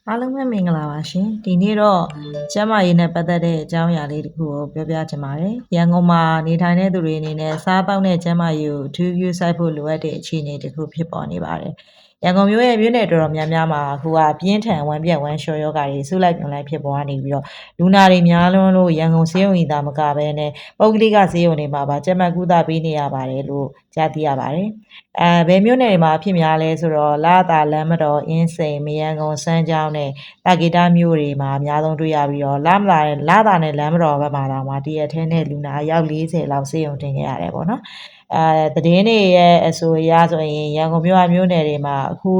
အားလုံးပဲမင်္ဂလာပါရှင်ဒီနေ့တော့ကျန်းမာရေးနဲ့ပတ်သက်တဲ့အကြောင်းအရာလေးတစ်ခုကိုပြောပြချင်ပါတယ်ရန်ကုန်မှာနေထိုင်တဲ့သူတွေအနေနဲ့စားသောက်တဲ့ကျန်းမာရေးကိုအထူးပြုစိုက်ဖို့လိုအပ်တဲ့အခြေအနေတစ်ခုဖြစ်ပေါ်နေပါတယ်ရန်ကုန်မြို့ရဲ့မြို့နယ်တော်တော်များများမှာအခုကပြင်းထန်ဝမ်းပြက်ဝမ်းလျှော်ယောဂါတွေဆုလိုက်ပြုံလိုက်ဖြစ်ပေါ်နေပြီးတော့လူနာတွေများလွန်းလို့ရန်ကုန်ဆေးရုံကြီးသားမကဘဲနဲ့ပုဂ္ဂလိကဆေးရုံတွေမှာပါကျန်းမာကုသပေးနေရပါတယ်လို့ကြားသိရပါတယ်ဘယ်မြို့နယ်တွေမှာဖြစ်များလဲဆိုတော့လာသာလမ်းမတော်အင်းစိန်မရန်ကုန်စမ်းချောင်းနဲ့တာဂီတာမြို့တွေမှာအများဆုံးတွေ့ရပြီးတော့လာသာနဲ့လမ်းမတော်ဘက်မှာတော့တရက်ထဲနဲ့လူနာရောက်40လောက်ဆေးရုံတင်ခဲ့ရတယ်ပေါ့နော်သတင်းတွေရဲ့အဆိုအရဆိုရင်ရန်ကုန်မြို့မြို့နယ်တွေမှာအခု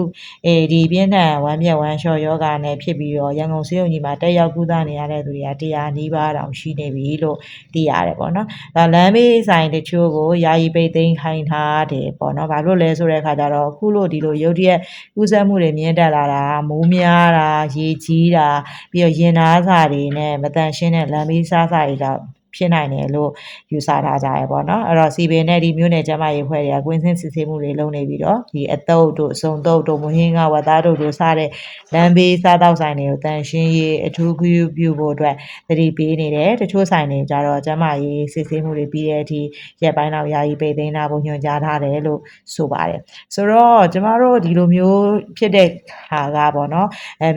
ဒီပြင်းထန်ဝမ်းပြက်ဝမ်းလျှော်ယောဂါနဲ့ဖြစ်ပြီးတော့ရန်ကုန်ဆေးရုံကြီးမှာတက်ရောက်ကုသနေရတဲ့သူတွေက100နီးပါးတောင်ရှိနေပြီလို့သိရတယ်ပေါ့နော်လမ်းဘေးဆိုင်တချို့ကိုယာယီပိတ်သိမ်းခိုင်းထားတယ်ပေါ့နော်ဘာလို့လဲဆိုတဲ့အခါကျတော့အခုလို့ဒီလိုရုတ်တရက်ကူးစက်မှုတွေမြင့်တက်လာတာမိုးများတာရေကြီးတာပြီးတော့ရင်နားစာတွေနဲ့မတန်ရှင်းတဲ့လမ်းဘေးစားစာတွေကြောင့်ဖြစ်နိုင်တယ်လို့ယူဆထားကြရပေါ့နော်အဲ့တော့စီပင်နဲ့ဒီမြို့နယ်ကျန်းမာရေးဖွဲ့တွေကကွင်းစင်းစစ်ဆေးမှုတွေလုပ်နေပြီးတော့ဒီအတုပ်တို့အစုံတုပ်တို့မဟင်းကဝတ်သားတို့စတဲ့လမ်းဘေးစားတောက်ဆိုင်တွေကိုတန်ရှင်းရေးအထူးဂရုပြုဖို့အတွက်သတိပေးနေတယ်တချို့ဆိုင်တွေကြတော့ကျန်းမာရေးစစ်ဆေးမှုတွေပြီးတဲ့အထိရက်ပိုင်းလောက်ယာယီပိတ်သိမ်းတာကိုညွှန်ကြားထားတယ်လို့ဆိုပါတယ်ဆိုတော့ကျမတို့ဒီလိုမျိုးဖြစ်တဲ့ဟာကပေါ့နော်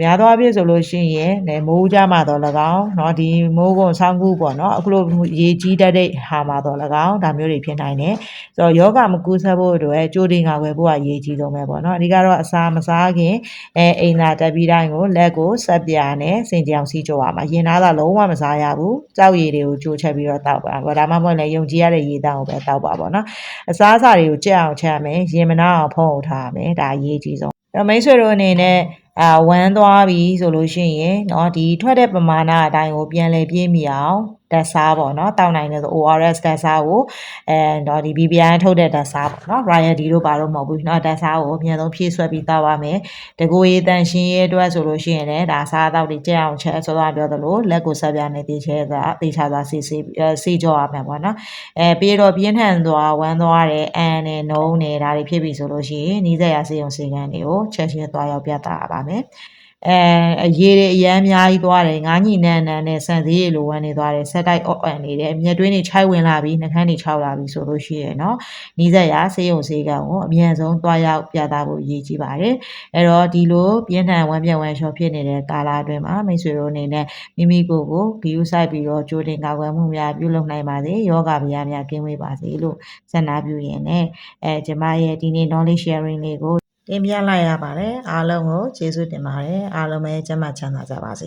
များသောအားဖြင့်ဆိုလို့ရှိရင်မိုးကြမှာတော့၎င်းเนาะဒီမိုးကုံဆောင်းကူပေါ့နော်အခုလိုရေကြီးတတ်တဲ့ဟာမှာတော့၎င်းဒါမျိုးတွေဖြစ်နိုင်တယ်ဆိုတော့ယောဂမကူးစက်ဖို့အတွက်ကြိုတင်ကာကွယ်ဖို့ကရေးကြီးဆုံးပဲပေါ့နော်အဓိကတော့အစာမစားခင်အိမ်သာတက်ပြီးတိုင်းကိုလက်ကိုဆက်ပြာနဲ့စင်ကြအောင်စီးကြောရမှာရင်သားသာလုံးဝမစားရဘူးကြောက်ရည်တွေကိုကြိုးချက်ပြီးတော့တောက်ပါဒါမှမဟုတ်လည်းယုံကြည်ရတဲ့ရေတောက်ကိုပဲတောက်ပါပေါ့နော်အစားအစာတွေကိုကြက်အောင်ချက်မယ်ရင်မနာအောင်ဖုံးအောင်ထားမယ်ဒါအရေးကြီးဆုံးမိတ်ဆွေတို့အနေနဲ့ဝမ်းသွားပြီဆိုလို့ရှိရင်เนาะဒီထွက်တဲ့ပမာဏအတိုင်းကိုပြန်လည်ပြေးမိအောင်ဓာတ်စားပေါ့เนาะတောက်နိုင်တယ်ဆို ORS ဓာတ်စားကိုတော့ဒီ BBI ထုတ်တဲ့ဓာတ်စားပေါ့เนาะ Royal D တို့ဘာလို့မဟုတ်ဘူးเนาะဓာတ်စားကိုအများဆုံးဖြည့်ဆွဲပြီးတောက်ရမယ်တကူရေးတန်ရှင်းရေးအတွက်ဆိုလို့ရှိရင်လည်းဒါစားတောက်တွေကြက်အောင်ချက်ဆိုတာပြောသလိုလက်ကိုဆက်ပြနေသေးချဲသေချာစွာစီကြောရမယ်ပေါ့เนาะပြီးတော့ပြင်းထန်သွားဝမ်းသွားတယ်အန်နဲ့နှုံးနေဒါတွေဖြစ်ပြီဆိုလို့ရှိရင်နီးစပ်ရာဆေးရုံဆေးခန်းတွေကိုချက်ချင်းသွားရောက်ပြသရပါမယ်ရေတွေအရမ်းအများကြီးသွားတယ်ငါးညီနန်းနဲ့ဆန်သေးရေလိုဝမ်းနေသွားတယ်ဆက်တိုက်အော့အန်နေတယ်မျက်တွင်းတွေခြိုက်ဝင်လာပြီးနှာခမ်းတွေခြောက်လာပြီးဆိုလို့ရှိရင်เนาะနီးစပ်ရာဆေးရုံဆေးခန်းကိုအမြန်ဆုံးသွားရောက်ပြသဖို့ရည်ကြီးပါတယ်အဲ့တော့ဒီလိုပြင်းထန်ဝမ်းပြက်ဝမ်းလျှော်ဖြစ်နေတဲ့ကာလအတွင်းမှာမိတ်ဆွေတို့အနေနဲ့မိမိကိုယ်ကိုဂရုစိုက်ပြီးတော့ကြိုတင်ကာကွယ်မှုများပြုလုပ်နိုင်ပါစေယောဂဗျာများကင်းဝေးပါစေလို့ဆန္ဒပြုရင်းနဲ့ကျမရဲ့ဒီနေ့ knowledge sharing လေးကိုတင်ပြလိုက်ရပါတယ်အားလုံးကိုကျေးဇူးတင်ပါတယ်အားလုံးပဲကျန်းမာချမ်းသာကြပါစေ